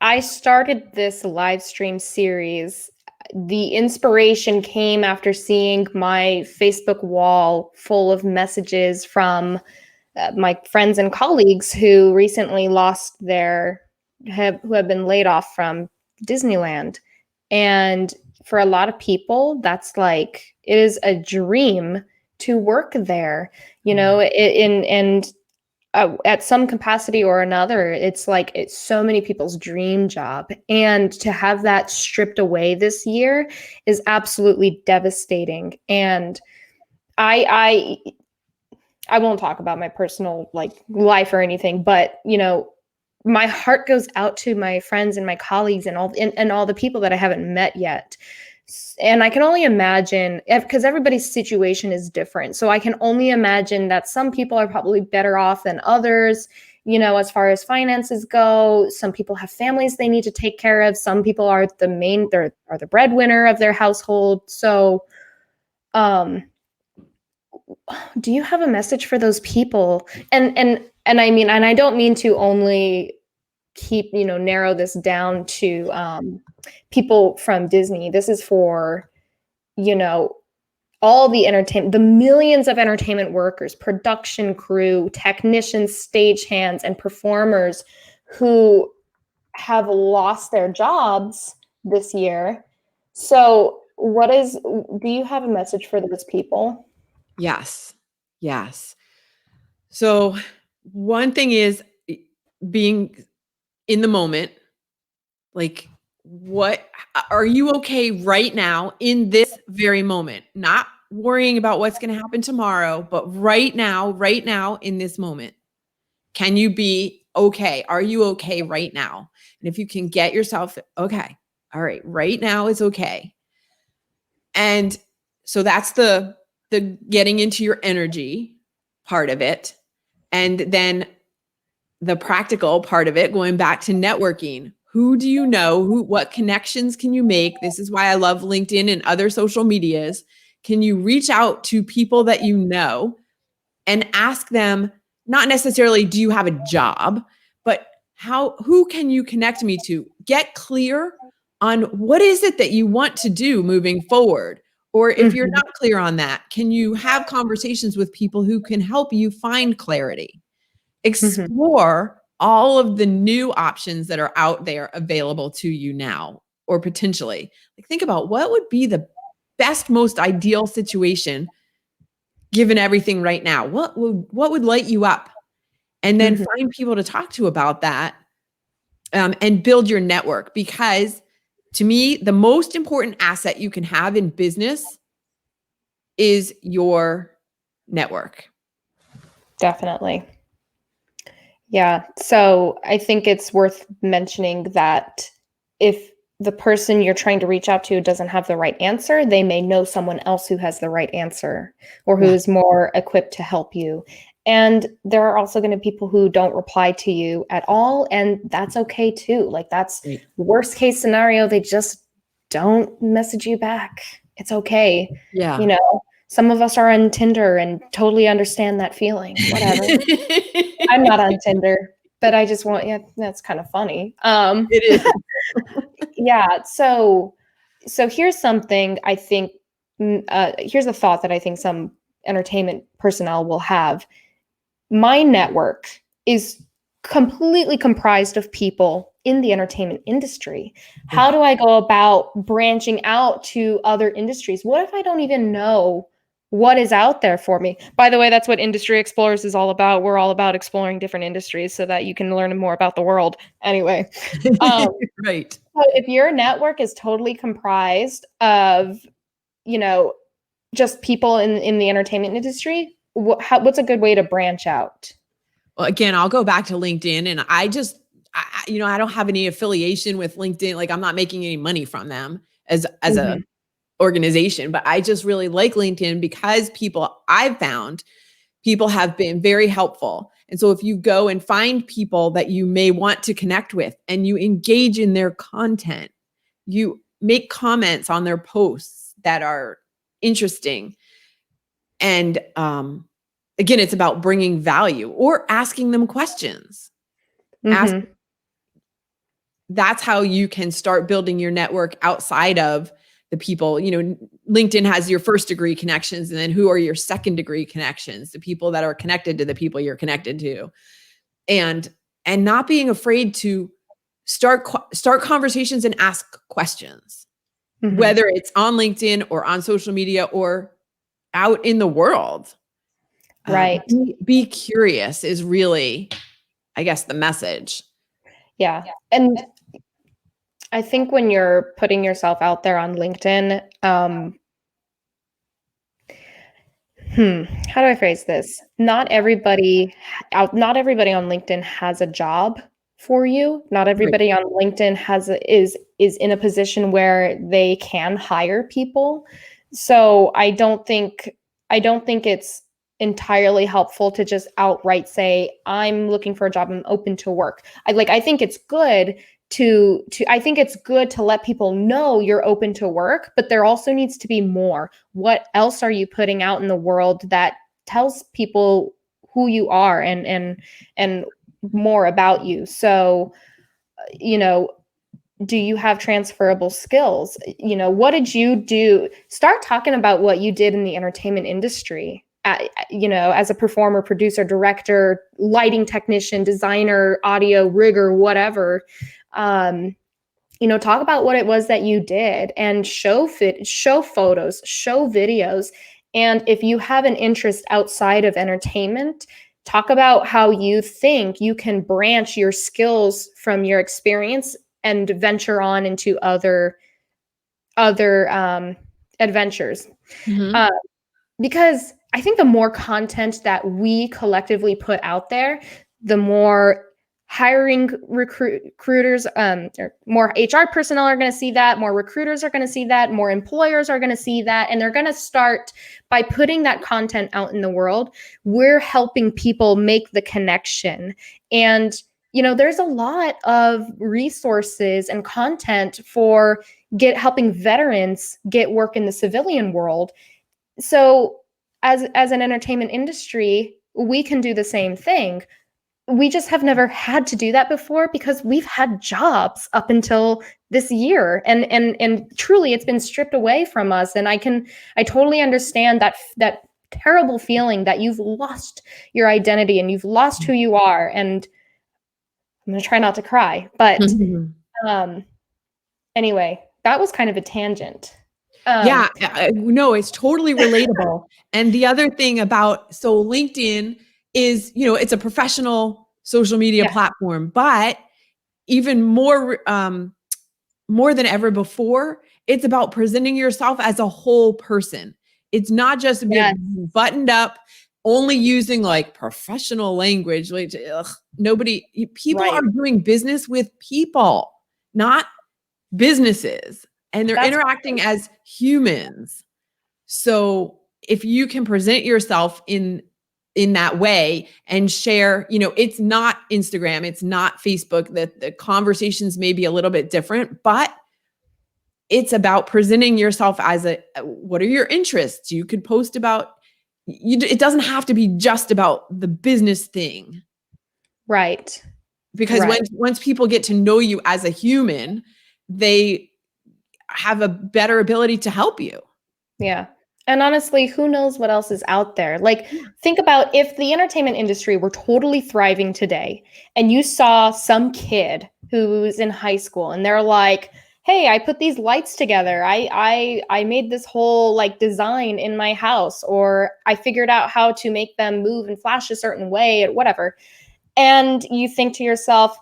I started this live stream series. The inspiration came after seeing my Facebook wall full of messages from my friends and colleagues who recently lost who have been laid off from Disneyland. And for a lot of people, that's like, it is a dream to work there, and at some capacity or another, it's so many people's dream job. And to have that stripped away this year is absolutely devastating. And I won't talk about my personal life or anything, but my heart goes out to my friends and my colleagues and all the people that I haven't met yet. And I can only imagine, because everybody's situation is different. So I can only imagine that some people are probably better off than others, as far as finances go. Some people have families they need to take care of. Some people are the breadwinner of their household. So, do you have a message for those people? And I mean, and I don't mean to only narrow this down to people from Disney. This is for, all the entertainment, the millions of entertainment workers, production crew, technicians, stagehands, and performers who have lost their jobs this year. So do you have a message for those people? Yes. Yes. So one thing is being in the moment. Like, what are you okay right now in this very moment? Not worrying about what's going to happen tomorrow, but right now in this moment. Can you be okay? Are you okay right now? And if you can get yourself, okay, all right, right now is okay. And so that's the getting into your energy part of it. And then the practical part of it, going back to networking. Who do you know? What connections can you make? This is why I love LinkedIn and other social medias. Can you reach out to people that you know and ask them, not necessarily, do you have a job, but who can you connect me to? Get clear on what is it that you want to do moving forward. Or if you're not clear on that, can you have conversations with people who can help you find clarity? Explore all of the new options that are out there available to you now, or potentially. Like, think about what would be the best, most ideal situation given everything right now. What would light you up? And then find people to talk to about that, and build your network. Because to me, the most important asset you can have in business is your network. Definitely. Yeah. So I think it's worth mentioning that if the person you're trying to reach out to doesn't have the right answer, they may know someone else who has the right answer or who is more equipped to help you. And there are also going to be people who don't reply to you at all. And that's okay too. Like, that's worst case scenario. They just don't message you back. It's okay. Yeah. Some of us are on Tinder and totally understand that feeling. Whatever. I'm not on Tinder, but I just that's kind of funny. It is. Yeah. So here's something I think, here's a thought that I think some entertainment personnel will have. My network is completely comprised of people in the entertainment industry. How do I go about branching out to other industries? What if I don't even know what is out there for me? By the way, that's what Industry Explorers is all about. We're all about exploring different industries so that you can learn more about the world. Anyway, right. So if your network is totally comprised of, just people in the entertainment industry, what's a good way to branch out? Well, again, I'll go back to LinkedIn, and I don't have any affiliation with LinkedIn. Like, I'm not making any money from them as a organization, but I just really like LinkedIn because I've found people have been very helpful. And so if you go and find people that you may want to connect with and you engage in their content, you make comments on their posts that are interesting. And, again, it's about bringing value or asking them questions. that's how you can start building your network outside of the people. You know, LinkedIn has your first degree connections, and then who are your second degree connections, the people that are connected to the people you're connected to. And not being afraid to start conversations and ask questions, whether it's on LinkedIn or on social media or out in the world. Right. Be curious is really, I guess, the message. Yeah. And I think when you're putting yourself out there on LinkedIn, how do I phrase this? Not everybody on LinkedIn has a job for you. Not Right. everybody on LinkedIn is in a position where they can hire people. So I don't think it's entirely helpful to just outright say, I'm looking for a job, I'm open to work. I think it's good to I think it's good to let people know you're open to work, but there also needs to be more. What else are you putting out in the world that tells people who you are and more about you? So, you know, do you have transferable skills? You know, what did you do? Start talking about what you did in the entertainment industry. You know, as a performer, producer, director, lighting technician, designer, audio rigger, whatever. You know, talk about what it was that you did and show photos, show videos. And if you have an interest outside of entertainment, talk about how you think you can branch your skills from your experience and venture on into other adventures. Mm-hmm. Uh, because I think the more content that we collectively put out there, the more hiring recruiters, or more HR personnel are going to see that, more recruiters are going to see that, more employers are going to see that, and they're going to start by putting that content out in the world. We're helping people make the connection. And you know, there's a lot of resources and content for helping veterans get work in the civilian world. So as an entertainment industry, we can do the same thing. We just have never had to do that before because we've had jobs up until this year, and truly it's been stripped away from us. And I totally understand that terrible feeling that you've lost your identity and you've lost who you are. And I'm going to try not to cry, but anyway, that was kind of a tangent. Yeah, no, it's totally relatable. And the other thing about, so LinkedIn is, you know, it's a professional social media platform, but even more, more than ever before, it's about presenting yourself as a whole person. It's not just buttoned up, only using like professional language. Like, people are doing business with people, not businesses, and they're interacting as humans. So if you can present yourself in that way and share, you know, it's not Instagram, it's not Facebook, that the conversations may be a little bit different, but it's about presenting yourself as what are your interests? You could post about, it doesn't have to be just about the business thing. Right. Because once people get to know you as a human, they have a better ability to help you. Yeah. And honestly, who knows what else is out there? Like, think about if the entertainment industry were totally thriving today and you saw some kid who's in high school and they're like, hey, I put these lights together. I made this whole like design in my house, or I figured out how to make them move and flash a certain way or whatever. And you think to yourself,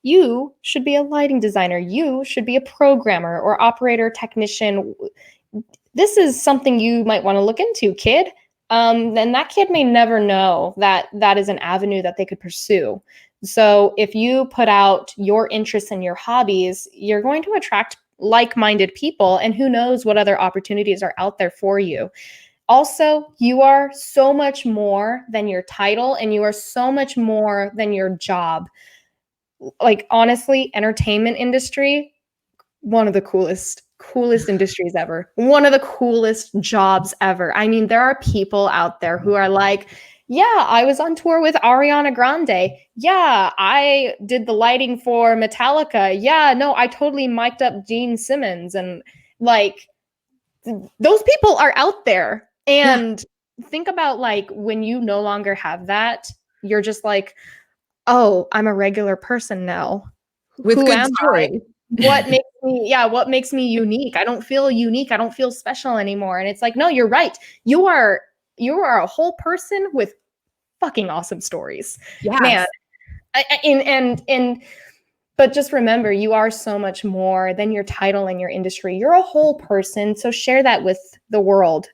you should be a lighting designer. You should be a programmer or operator technician. This is something you might want to look into, kid. And that kid may never know that that is an avenue that they could pursue. So if you put out your interests and your hobbies, you're going to attract like-minded people, and who knows what other opportunities are out there for you. Also, you are so much more than your title, and you are so much more than your job. Like, honestly, entertainment industry, one of the coolest industries ever. One of the coolest jobs ever. I mean, there are people out there who are like, Yeah, I was on tour with Ariana Grande. Yeah, I did the lighting for Metallica. Yeah, no, I totally mic'd up Gene Simmons. And like, those people are out there. Yeah, And think about like when you no longer have that, you're just like, oh, I'm a regular person now. with Who good am I? story. What makes me unique? I don't feel unique. I don't feel special anymore. And it's like, no, you're right. You are a whole person with fucking awesome stories. Man, Yes. but just remember, you are so much more than your title and your industry. You're a whole person, so share that with the world.